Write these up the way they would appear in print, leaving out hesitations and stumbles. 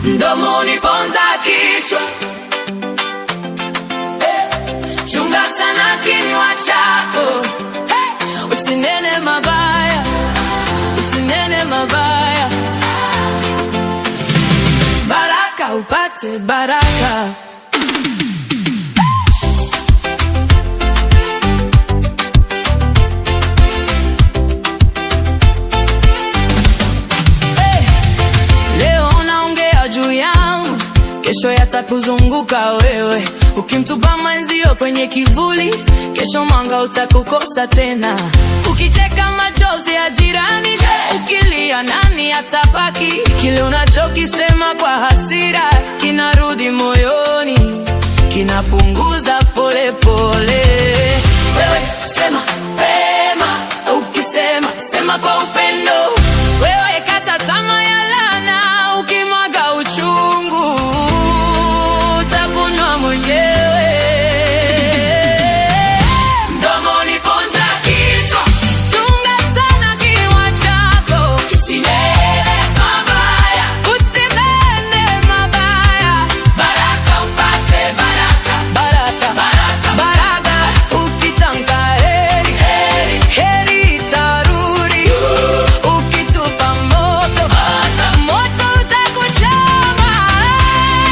Mdomo uniponza kichwa, chunga sana kinywa chako, usinene mabaya, usinene mabaya. Baraka upate baraka. Kesho yatakuzunguka wewe, ukimtupa mwenzio kwenye kivuli, kesho mwanga utakukosa tena. Ukicheka machozi ya jirani, ukilia nani atabaki? Kile unachokisema kwa hasira kinarudi moyoni, kinapunguza pole pole. Wewe sema pema, ukisema sema kwa upendo. Wewe kata tamaa ya laana, ukimwaga uchungu utakunwa mwenyewe. Mdomo uniponza kichwa, chunga sana kinywa chako, usinene mabaya, usinene mabaya. Baraka upate baraka, baraka, baraka, baraka. Ukitamka heri, heri, heri itarudi. Ukitupa moto, moto utakuchoma.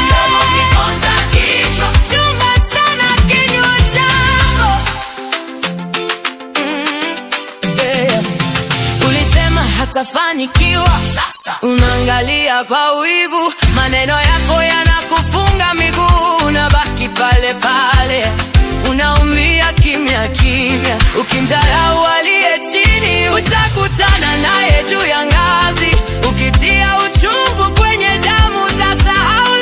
Mdomo uniponza kichwa, chunga sana kinywa chako. Ulisema hatafanikiwa, sasa unaangalia kwa wivu. Maneno yako yanakufunga miguu, unabaki pale pale, unaumia kimya kimya. Ukimdharau aliye chini, utakutana naye juu ya ngazi. Ukitia uchungu kwenye damu, utasahau